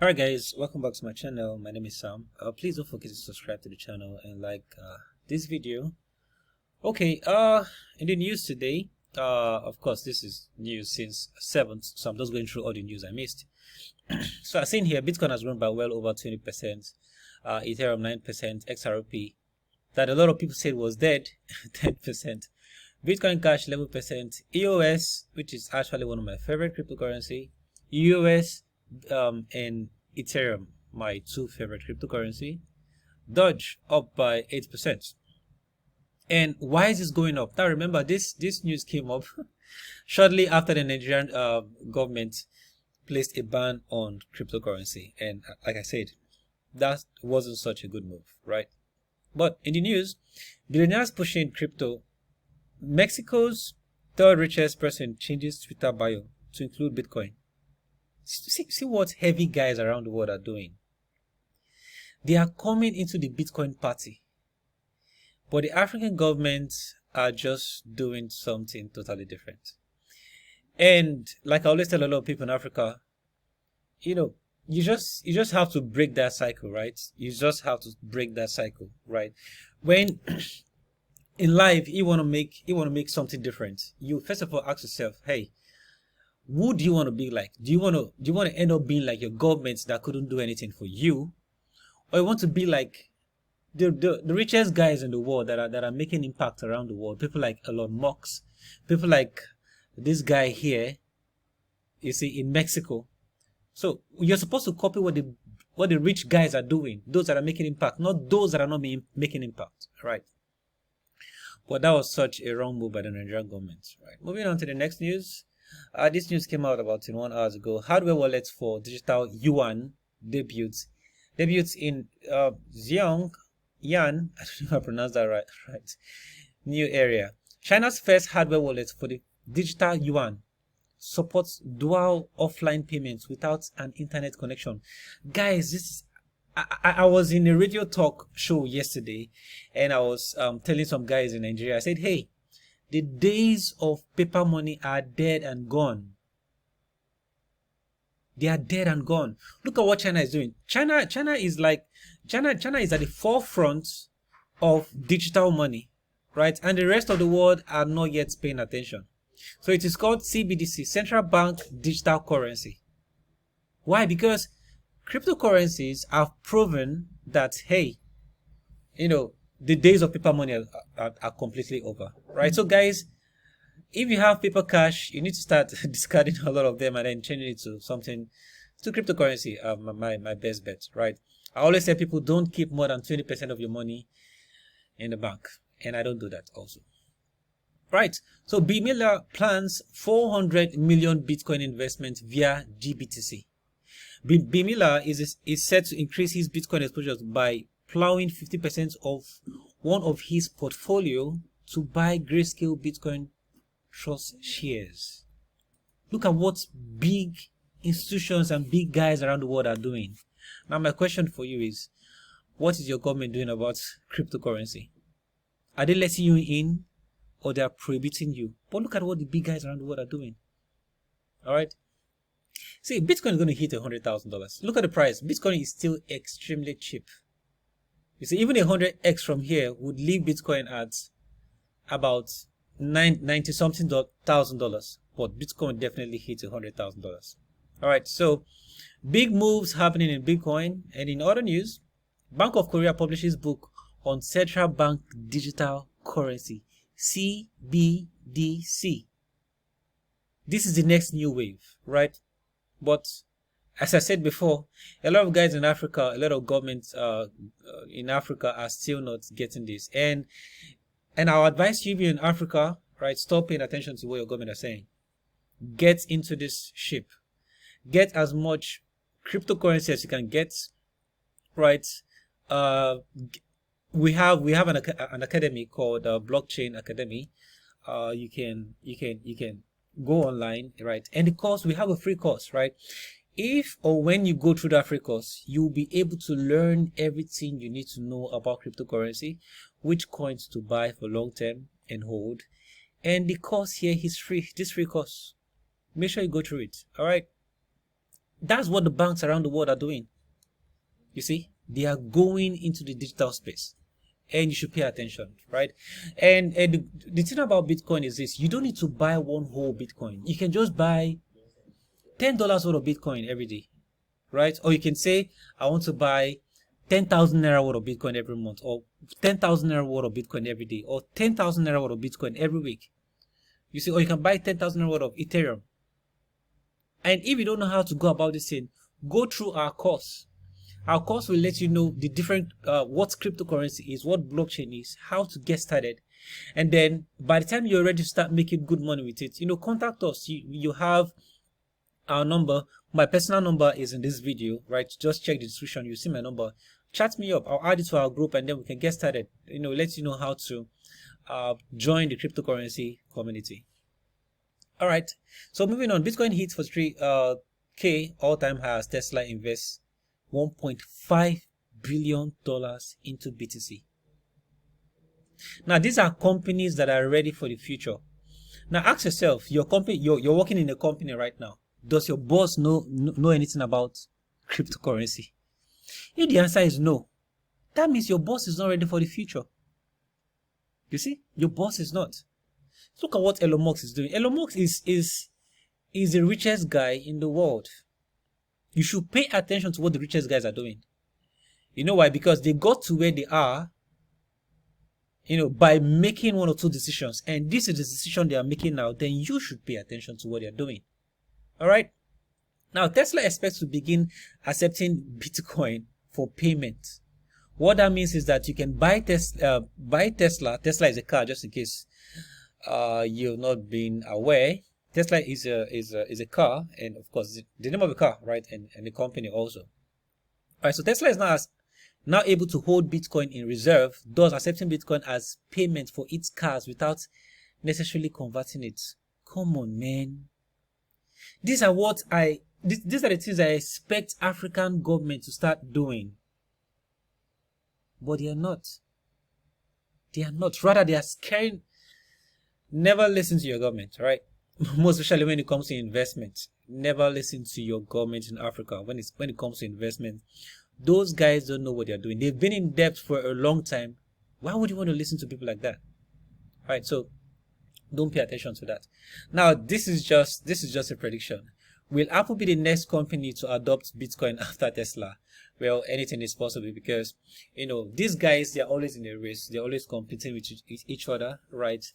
Alright guys, welcome back to my channel. My name is Sam. Please don't forget to subscribe to the channel and like this video. Okay, in the news today, of course this is news since 7th, so I'm just going through all the news I missed. So I've seen here Bitcoin has grown by well over 20%, Ethereum 9%, XRP that a lot of people said was dead 10%, Bitcoin Cash 11%, EOS, which is actually one of my favorite cryptocurrency, EOS and Ethereum, my two favorite cryptocurrency. Doge up by 8%. And why is this going up? Now remember, this news came up shortly after the Nigerian government placed a ban on cryptocurrency, and like I said, that wasn't such a good move, right? But in the news, billionaires pushing crypto. Mexico's third richest person changes Twitter bio to include Bitcoin. See what heavy guys around the world are doing. They are coming into the Bitcoin party. But the African governments are just doing something totally different. And like I always tell a lot of people in Africa, you just have to break that cycle, right? You just have to break that cycle, right? When in life you want to make something different, you first of all ask yourself, hey, who do you want to be like? Do you want to end up being like your government that couldn't do anything for you, or you want to be like the richest guys in the world that are making impact around the world? People like Elon Musk, people like this guy here, you see, in Mexico. So you're supposed to copy what the rich guys are doing, those that are making impact, not those that are not making impact, right? But that was such a wrong move by the Nigerian government, right? Moving on to the next news. This news came out about 21 hours ago. Hardware wallets for digital yuan debuts in Xiong Yan. I don't know if I pronounced that right. New area. China's first hardware wallet for the digital yuan supports dual offline payments without an internet connection. Guys, this is. I was in a radio talk show yesterday, and I was telling some guys in Nigeria. I said, hey, the days of paper money are dead and gone. They are dead and gone. Look at what China is doing. China is at the forefront of digital money, right? And the rest of the world are not yet paying attention. So it is called CBDC, Central Bank Digital Currency. Why? Because cryptocurrencies have proven that, hey, the days of paper money are completely over, right? So guys, if you have paper cash, you need to start discarding a lot of them and then changing it to something, to cryptocurrency. My best bet, right? I always say people don't keep more than 20% of your money in the bank, and I don't do that also, right? So B. Miller plans 400 million Bitcoin investment via GBTC. B. Miller is set to increase his Bitcoin exposure by plowing 50% of one of his portfolio to buy Grayscale Bitcoin Trust shares. Look at what big institutions and big guys around the world are doing. Now my question for you is, what is your government doing about cryptocurrency? Are they letting you in, or they are prohibiting you? But look at what the big guys around the world are doing. Alright? See, Bitcoin is going to hit $100,000. Look at the price. Bitcoin is still extremely cheap. You see, even 100x from here would leave Bitcoin at about $90-something thousand. But Bitcoin definitely hit $100,000. All right, so big moves happening in Bitcoin. And in other news, Bank of Korea publishes book on central bank digital currency, CBDC. This is the next new wave, right? But as I said before, a lot of guys in Africa, a lot of governments in Africa are still not getting this. And our advice to you in Africa, right? Stop paying attention to what your government are saying. Get into this ship. Get as much cryptocurrency as you can get, right? We have an academy called Blockchain Academy. You can go online, right? And the course, we have a free course, right? If or when you go through that free course, you'll be able to learn everything you need to know about cryptocurrency, which coins to buy for long term and hold. And the course here is free. This free course, make sure you go through it. All right. That's what the banks around the world are doing. You see, they are going into the digital space, and you should pay attention, right? And the thing about Bitcoin is this: you don't need to buy one whole Bitcoin. You can just buy $10 worth of Bitcoin every day, right? Or you can say, I want to buy 10,000 naira worth of Bitcoin every month, or 10,000 naira worth of Bitcoin every day, or 10,000 naira worth of Bitcoin every week. You see, or you can buy 10,000 naira worth of Ethereum. And if you don't know how to go about this thing, go through our course. Our course will let you know the different, what cryptocurrency is, what blockchain is, how to get started. And then by the time you're ready to start making good money with it, contact us. You have our number. My personal number is in this video, right? Just check the description. You see my number. Chat me up. I'll add it to our group, and then we can get started. Let you know how to join the cryptocurrency community. All right. So moving on, Bitcoin hits for 3K all-time high as Tesla invests $1.5 billion into BTC. Now, these are companies that are ready for the future. Now, ask yourself, your company, you're working in a company right now. Does your boss know anything about cryptocurrency? If the answer is no, that means your boss is not ready for the future. You see, your boss is not. Look at what Elon Musk is doing. Elon Musk is the richest guy in the world. You should pay attention to what the richest guys are doing. You know why? Because they got to where they are, by making one or two decisions. And this is the decision they are making now. Then you should pay attention to what they are doing. All right. Now, Tesla expects to begin accepting Bitcoin for payment. What that means is that you can buy Tesla. Tesla is a car, just in case you've not been aware. Tesla is a car, and of course the name of the car, right, and the company also. All right, so Tesla is now able to hold Bitcoin in reserve, thus accepting Bitcoin as payment for its cars without necessarily converting it. Come on, man. These are the things I expect African government to start doing, but they are not. They are not. Rather, they are scaring. Never listen to your government, right? Most especially when it comes to investment. Never listen to your government in Africa when it comes to investment. Those guys don't know what they're doing. They've been in debt for a long time. Why would you want to listen to people like that? All right, so don't pay attention to that. Now, this is just a prediction. Will Apple be the next company to adopt Bitcoin after Tesla? Well, anything is possible because these guys, they're always in a race. They're always competing with each other, right?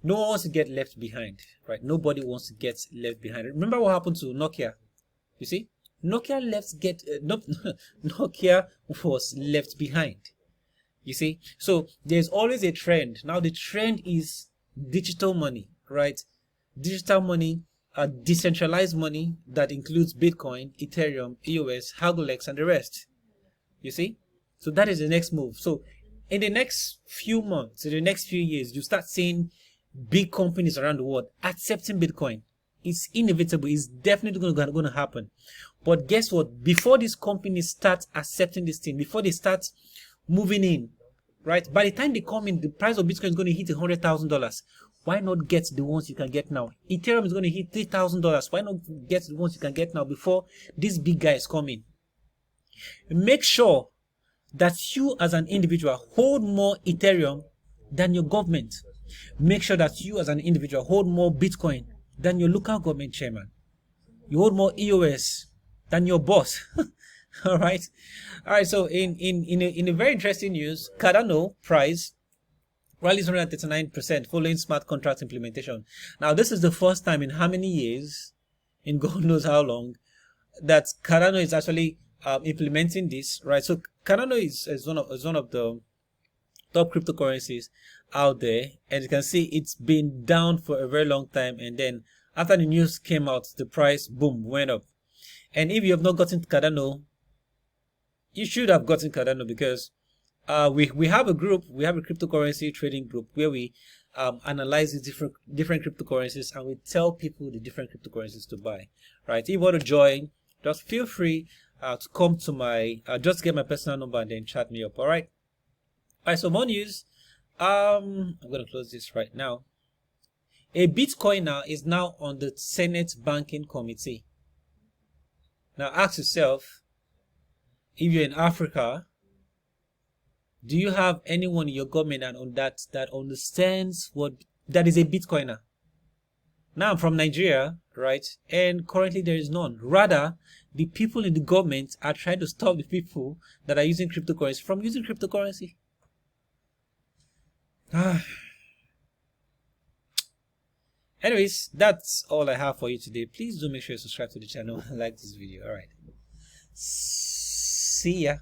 No one wants to get left behind, right? Nobody wants to get left behind. Remember what happened to Nokia? You see, Nokia Nokia was left behind. You see, so there's always a trend. Now the trend is digital money, right? Digital money, decentralized money that includes Bitcoin, Ethereum, EOS, Hagolex, and the rest. You see, so that is the next move. So in the next few months, in the next few years, you start seeing big companies around the world accepting Bitcoin. It's inevitable. It's definitely going to happen. But guess what? Before these companies start accepting this thing, before they start moving in, right? By the time they come in, the price of Bitcoin is going to hit $100,000. Why not get the ones you can get now? Ethereum is going to hit $3,000. Why not get the ones you can get now before these big guys come in? Make sure that you as an individual hold more Ethereum than your government. Make sure that you as an individual hold more Bitcoin than your local government chairman. You hold more EOS than your boss. All right. So in a very interesting news, Cardano price rallies 139% following smart contract implementation. Now, this is the first time in how many years, in God knows how long, that Cardano is actually implementing this, right? So Cardano is one of the top cryptocurrencies out there, and you can see it's been down for a very long time, and then after the news came out, the price boom went up. And if you have not gotten Cardano, you should have gotten Cardano, because we have a group, we have a cryptocurrency trading group where we analyze the different cryptocurrencies, and we tell people the different cryptocurrencies to buy, right? If you want to join, just feel free to come to my just get my personal number and then chat me up. All right. So more news. I'm gonna close this right now. A Bitcoiner is now on the Senate Banking Committee. Now ask yourself, if you're in Africa, do you have anyone in your government that understands that is a Bitcoiner? Now I'm from Nigeria, right? And currently there is none. Rather, the people in the government are trying to stop the people that are using cryptocurrency from using cryptocurrency. Anyways, that's all I have for you today. Please do make sure you subscribe to the channel and like this video. All right. See ya.